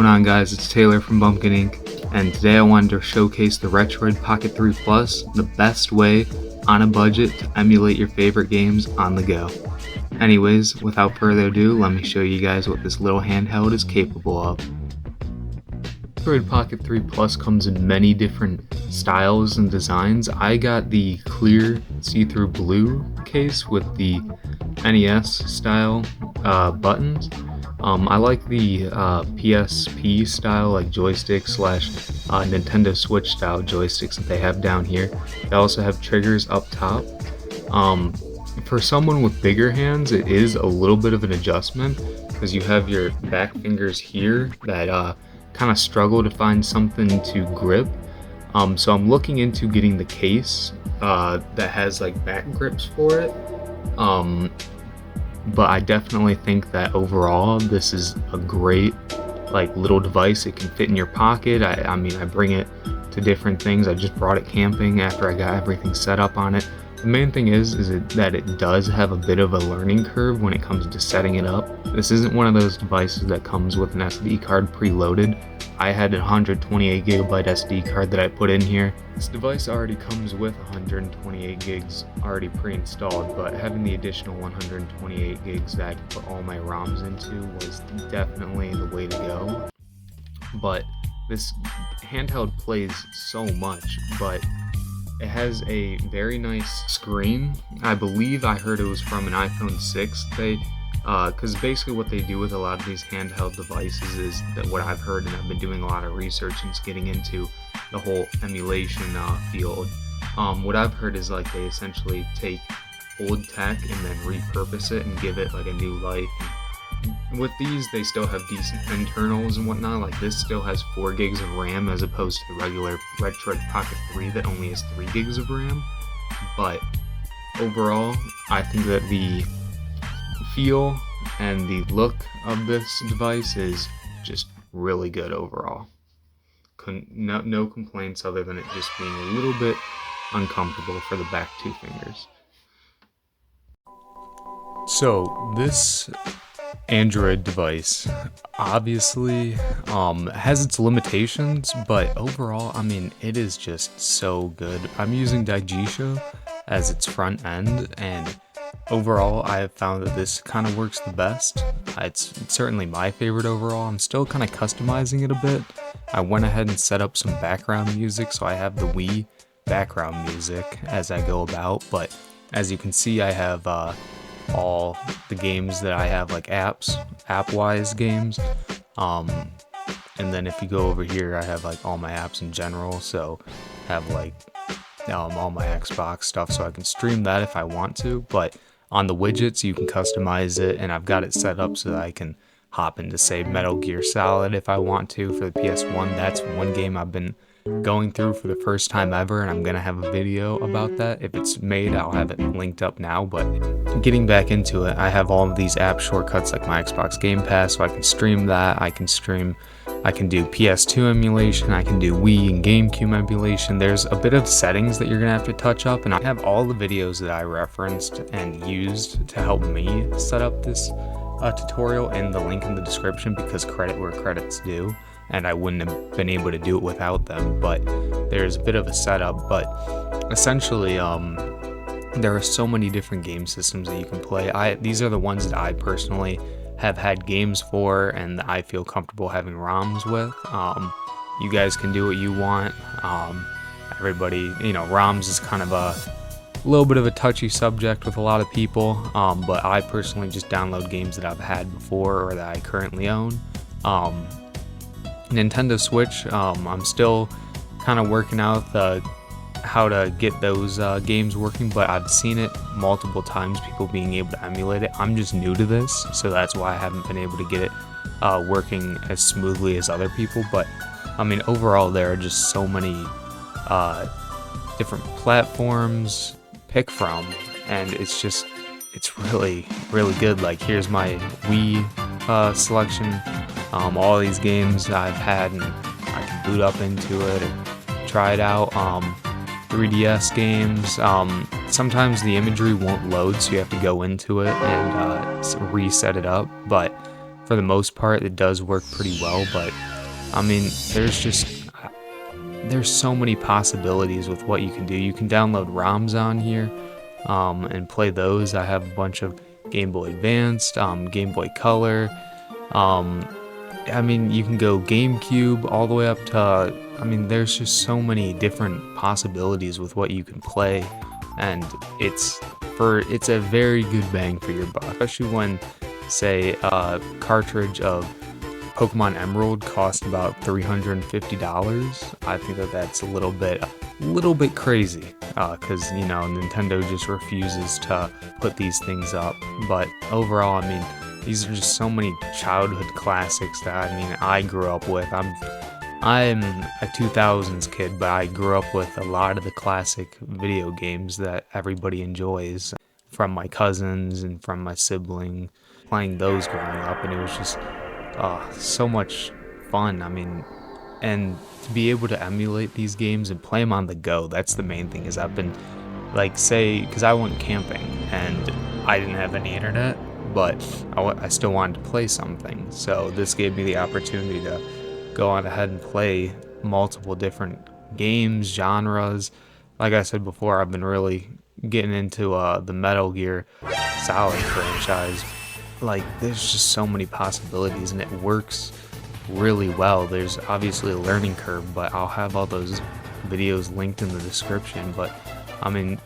on, guys? It's Taylor from Bumpkin Inc. And today I wanted to showcase the Retroid Pocket 3 Plus, the best way on a budget to emulate your favorite games on the go. Anyways, without further ado, let me show you guys what this little handheld is capable of. Retroid Pocket 3 Plus comes in many different styles and designs. I got the clear see-through blue case with the NES style buttons. I like the PSP style, like joystick slash Nintendo Switch style joysticks that they have down here. They also have triggers up top. For someone with bigger hands, it is a little bit of an adjustment because you have your back fingers here that kind of struggle to find something to grip. So I'm looking into getting the case that has like back grips for it. But I definitely think that overall this is a great like little device. It can fit in your pocket. I mean, I bring it to different things. I just brought it camping after I got everything set up on it. The main thing is that it does have a bit of a learning curve when it comes to setting it up. This isn't one of those devices that comes with an SD card preloaded. I had a 128 gigabyte SD card that I put in here. This device already comes with 128 gigs already pre-installed, but having the additional 128 gigs that I could put all my ROMs into was definitely the way to go. But this handheld plays so much, but it has a very nice screen. I believe I heard it was from an iPhone 6. Because basically what they do with a lot of these handheld devices is that what I've heard, and I've been doing a lot of research and getting into the whole emulation field. What I've heard is like they essentially take old tech and then repurpose it and give it like a new life. And with these, they still have decent internals and whatnot. Like this still has 4 gigs of RAM as opposed to the regular Retroid Pocket 3 that only has 3 gigs of RAM. But overall, I think that the feel and the look of this device is just really good overall. No complaints other than it just being a little bit uncomfortable for the back 2 fingers. So this Android device obviously has its limitations, but overall, I mean, it is just so good. I'm using Digisho as its front end, and overall, I have found that this kind of works the best. It's certainly my favorite overall. I'm still kind of customizing it a bit. I went ahead and set up some background music, so I have the Wii background music as I go about, but as you can see, I have all the games that I have, like app-wise games. And then if you go over here, I have like all my apps in general, so I have like all my Xbox stuff, so I can stream that if I want to. But on the widgets, you can customize it, and I've got it set up so that I can hop into, say, Metal Gear Solid if I want to for the PS1. That's one game I've been going through for the first time ever, and I'm gonna have a video about that. If it's made, I'll have it linked up now. But getting back into it, I have all of these app shortcuts like my Xbox Game Pass, so I can stream that. I can do PS2 emulation, I can do Wii and GameCube emulation. There's a bit of settings that you're gonna have to touch up, and I have all the videos that I referenced and used to help me set up this tutorial in the link in the description, because credit where credit's due, and I wouldn't have been able to do it without them. But there's a bit of a setup, but essentially there are so many different game systems that you can play. These are the ones that I personally have had games for and that I feel comfortable having ROMs with. You guys can do what you want. Everybody, you know, ROMs is kind of a little bit of a touchy subject with a lot of people, but I personally just download games that I've had before or that I currently own. Nintendo Switch, I'm still kind of working out how to get those games working, but I've seen it multiple times, people being able to emulate it. I'm just new to this, so that's why I haven't been able to get it working as smoothly as other people. But I mean, overall, there are just so many different platforms to pick from, and it's really good. Like, here's my Wii selection. All these games I've had, and I can boot up into it and try it out. 3DS games. Sometimes the imagery won't load, so you have to go into it and reset it up, but for the most part it does work pretty well. But I mean, there's so many possibilities with what you can do. You can download ROMs on here and play those. I have a bunch of Game Boy Advanced, Game Boy Color. I mean, you can go GameCube all the way up to, I mean, there's just so many different possibilities with what you can play, and it's a very good bang for your buck, especially when, say, a cartridge of Pokemon Emerald cost about $350. I think that's a little bit crazy, because you know, Nintendo just refuses to put these things up. But overall, I mean, these are just so many childhood classics that, I mean, I grew up with. I'm a 2000s kid, but I grew up with a lot of the classic video games that everybody enjoys, from my cousins and from my sibling, playing those growing up, and it was just so much fun. I mean, and to be able to emulate these games and play them on the go, that's the main thing. Is I've been, like, say, because I went camping and I didn't have any internet, but I still wanted to play something, so this gave me the opportunity to go on ahead and play multiple different games, genres. Like I said before, I've been really getting into the Metal Gear Solid franchise. Like, there's just so many possibilities, and it works really well. There's obviously a learning curve, but I'll have all those videos linked in the description. But I mean,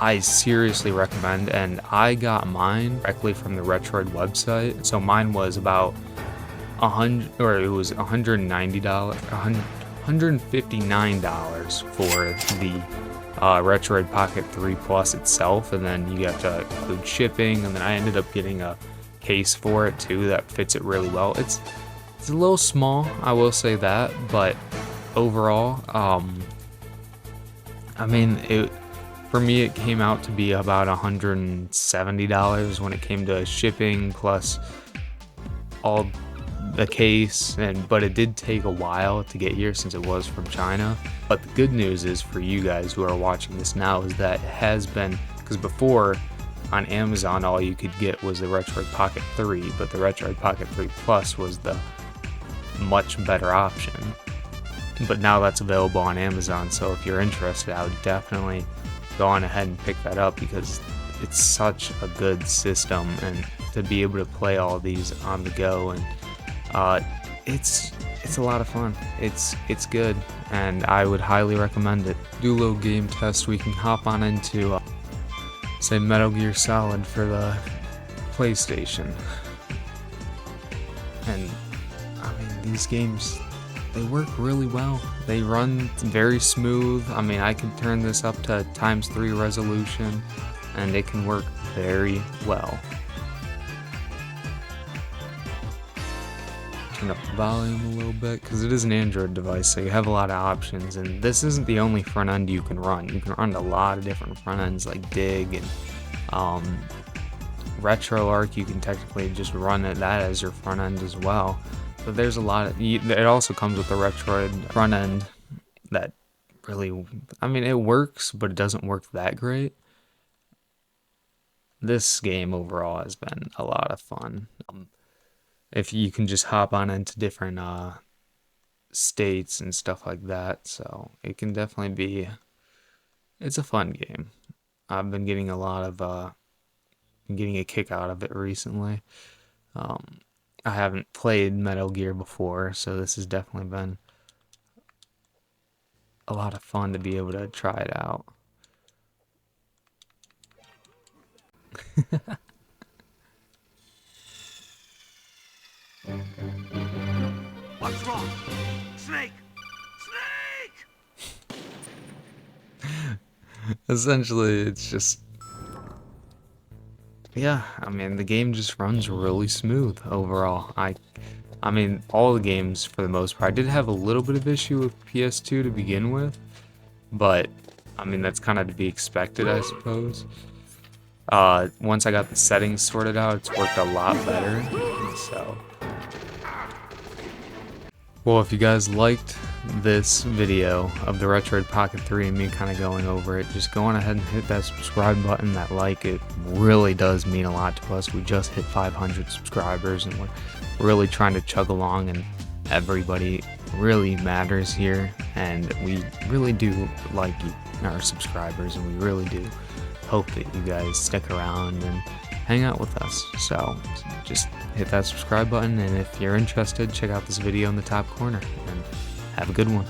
I seriously recommend, and I got mine directly from the Retroid website. So mine was about $159 for the Retroid Pocket 3 Plus itself, and then you have to include shipping, and then I ended up getting a case for it too that fits it really well. It's a little small, I will say that, but overall, I mean, for me it came out to be about $170 when it came to shipping plus all the case, but it did take a while to get here since it was from China. But the good news is, for you guys who are watching this now, is that it has been, because before on Amazon all you could get was the Retroid Pocket 3, but the Retroid Pocket 3 Plus was the much better option. But now that's available on Amazon, so if you're interested, I would definitely go on ahead and pick that up, because it's such a good system, and to be able to play all these on the go, and it's a lot of fun. It's good, and I would highly recommend it. Do a little game test. We can hop on into say Metal Gear Solid for the PlayStation, and I mean, these games, they work really well. They run very smooth. I mean, I can turn this up to ×3 resolution, and it can work very well. Turn up the volume a little bit, because it is an Android device, so you have a lot of options, and this isn't the only front end you can run. You can run a lot of different front ends, like Dig and RetroArch. You can technically just run that as your front end as well. But there's a lot of, it also comes with the Retroid front end that really, I mean, it works, but it doesn't work that great. This game overall has been a lot of fun. If you can just hop on into different states and stuff like that, so it can definitely be, it's a fun game. I've been getting a kick out of it recently. I haven't played Metal Gear before, so this has definitely been a lot of fun to be able to try it out. What's wrong? Snake! Snake! Essentially, it's just, yeah, I mean, the game just runs really smooth overall. I mean, all the games for the most part. I did have a little bit of issue with PS2 to begin with, but I mean, that's kind of to be expected, I suppose. Once I got the settings sorted out, it's worked a lot better, so. Well, if you guys liked this video of the Retroid Pocket 3 and me kind of going over it, just go on ahead and hit that subscribe button, that like. It really does mean a lot to us. We just hit 500 subscribers, and we're really trying to chug along and everybody really matters here, and we really do like our subscribers, and we really do hope that you guys stick around and hang out with us. So just hit that subscribe button, and if you're interested, check out this video in the top corner, and have a good one.